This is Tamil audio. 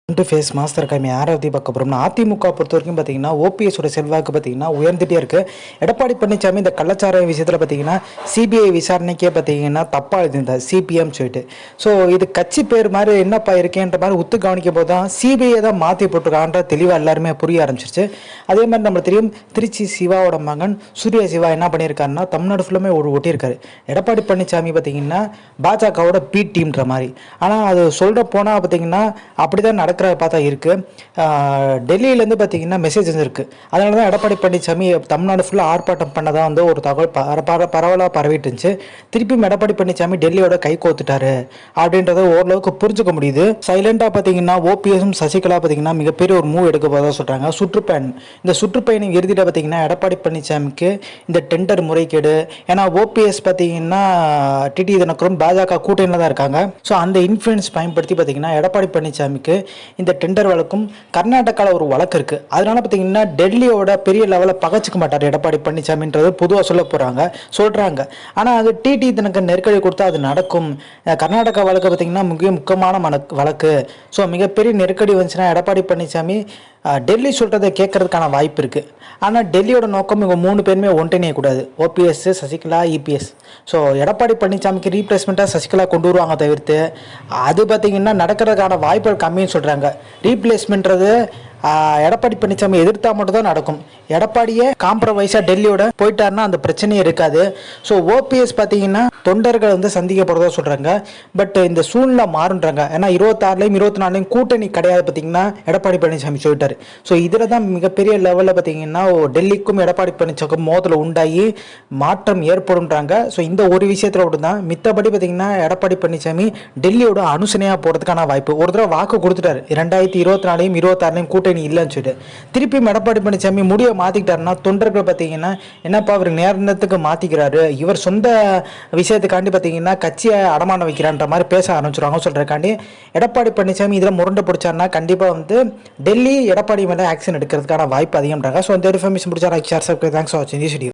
ஃபேஸ் மாஸ்டர் கைமை ஆரவதி பார்க்க போகிறோம்னா அதிமுக பொறுத்த வரைக்கும் பார்த்தீங்கன்னா ஓபிஎஸோட செல்வாக்கு பார்த்தீங்கன்னா உயர்ந்துட்டே இருக்கு. எடப்பாடி பழனிசாமி இந்த கள்ளச்சாராய விஷயத்தில் பார்த்தீங்கன்னா சிபிஐ விசாரணைக்கே பார்த்தீங்கன்னா தப்பாக எழுதியிருந்தார் சிபிஎம் சொல்லிட்டு. ஸோ இது கட்சி பேர் மாதிரி என்னப்பா இருக்கேன்ற மாதிரி உத்து கவனிக்கும் போது தான் சிபிஐ தான் மாற்றி போட்டிருக்கான்ற தெளிவாக எல்லாருமே புரிய ஆரம்பிச்சிருச்சு. அதே மாதிரி நம்மளுக்கு தெரியும் திருச்சி சிவாவோட மகன் சூர்யா சிவா என்ன பண்ணியிருக்காருன்னா தமிழ்நாடு ஃபுல்லுமே ஒட்டியிருக்காரு. எடப்பாடி பழனிசாமி பார்த்தீங்கன்னா பாஜகவோட பி டீம்ன்ற மாதிரி. ஆனால் அது சொல்கிற போனால் பார்த்தீங்கன்னா அப்படி தான் நடக்கிற பார்த்தா இருக்கு. டெல்லியிலேருந்து பார்த்தீங்கன்னா மெசேஜ் இருக்கு. அதனால தான் எடப்பாடி பழனிசாமி தமிழ்நாடு ஃபுல்லாக ஆர்ப்பாட்டம் பண்ணதான் வந்து ஒரு தகவல் பரவலாக பரவிட்டு இருந்துச்சு. திருப்பியும் எடப்பாடி பழனிசாமி டெல்லியோட கை கோத்துட்டாரு அப்படின்றத ஓரளவுக்கு புரிஞ்சுக்க முடியுது. சைலண்டாக பார்த்தீங்கன்னா ஓபிஎஸும் சசிகலா பார்த்தீங்கன்னா மிகப்பெரிய ஒரு மூவ் எடுக்க போதா சொல்கிறாங்க. சுற்றுப்பயணம் இந்த சுற்றுப்பயணம் இறுதியில் பார்த்தீங்கன்னா எடப்பாடி பழனிசாமிக்கு இந்த டெண்டர் முறைகேடு, ஏன்னா ஓபிஎஸ் பார்த்தீங்கன்னா டிடி தினகரன் பாஜக கூட்டணியில் தான் இருக்காங்க. ஸோ அந்த இன்ஃப்ளூயன்ஸ் பயன்படுத்தி பார்த்தீங்கன்னா எடப்பாடி பழனிசாமிக்கு இந்த டெண்டர் வழக்கும் கர்நாடகாவில் ஒரு வழக்கு இருக்குது. அதனால பார்த்தீங்கன்னா டெல்லியோட பெரிய லெவலில் பகச்சிக்க மாட்டார் எடப்பாடி பழனிசாமின்றது பொதுவாக சொல்கிறாங்க. ஆனால் அது டிடி தினகரன் நெருக்கடி கொடுத்தா அது நடக்கும். கர்நாடகா வழக்கு பார்த்தீங்கன்னா முக்கியமான வழக்கு. ஸோ மிகப்பெரிய நெருக்கடி வந்துச்சுன்னா எடப்பாடி பழனிசாமி டெல்லி சொல்கிறத கேட்கறதுக்கான வாய்ப்பு இருக்குது. ஆனால் டெல்லியோட நோக்கம் இவங்க 3 பேருமே ஒன்றிணையக்கூடாது, OPS Sasikala EPS. So Edappadi பழனிசாமிக்கு ரீப்ளேஸ்மெண்ட்டாக சசிகலா கொண்டு வருவாங்க தவிர்த்து அது பார்த்திங்கன்னா நடக்கிறதுக்கான வாய்ப்புகள் கம்மின்னு சொல்கிறாங்க. ரீப்ளேஸ்மெண்ட்றது எடப்பாடி பழனிசாமி எதிர்த்தா மட்டும் தான் நடக்கும். எடப்பாடியே காம்ப்ரமைஸாக டெல்லியோட போயிட்டாருன்னா அந்த பிரச்சனையே இருக்காது. ஸோ ஓபிஎஸ் பார்த்தீங்கன்னா தொண்டர்கள் வந்து சந்திக்கப்படுறதா சொல்கிறாங்க. பட் இந்த சூழ்நிலை மாறுன்றாங்க. ஏன்னா 26லையும் 24லையும் கூட்டணி கிடையாது பார்த்தீங்கன்னா எடப்பாடி பழனிசாமி சொல்லிட்டாரு. ஸோ இதில் தான் மிகப்பெரிய லெவலில் பார்த்தீங்கன்னா டெல்லிக்கும் எடப்பாடி பழனிசாமிக்கும் மோதல் உண்டாகி மாற்றம் ஏற்படும்ன்றாங்க. ஸோ இந்த ஒரு விஷயத்தில் மட்டும் தான். மித்தபடி பார்த்தீங்கன்னா எடப்பாடி பழனிசாமி டெல்லியோட அனுசனையாக போகிறதுக்கான வாய்ப்பு. ஒரு தடவை வாக்கு கொடுத்துட்டாரு 2024லையும் 26லையும் கூட்டணி இல்லைன்னு சொல்லிட்டு. திருப்பியும் எடப்பாடி பழனிசாமி முடிவை மாற்றிக்கிட்டாருன்னா தொண்டர்கள் பார்த்தீங்கன்னா என்னப்பா அவர் நேரத்துக்கு மாற்றிக்கிறாரு, இவர் சொந்த விஷயத்துக்காண்டி பார்த்தீங்கன்னா கட்சியை அடமானம் வைக்கிறான்ற மாதிரி பேச ஆரம்பிச்சிருவாங்க சொல்கிறக்காண்டி எடப்பாடி பழனிசாமி இதில் முரண்டை பிடிச்சாருன்னா கண்டிப்பாக வந்து டெல்லி எடப்பாடி மேலே ஆக்ஷன் எடுக்கிறதுக்கான வாய்ப்பு அதிகம்ன்றாங்க. ஸோ இந்த இன்ஃபர்மேஷன் பிடிச்சா like share subscribe. Thanks for வாட்சிங் திஸ் வீடியோ.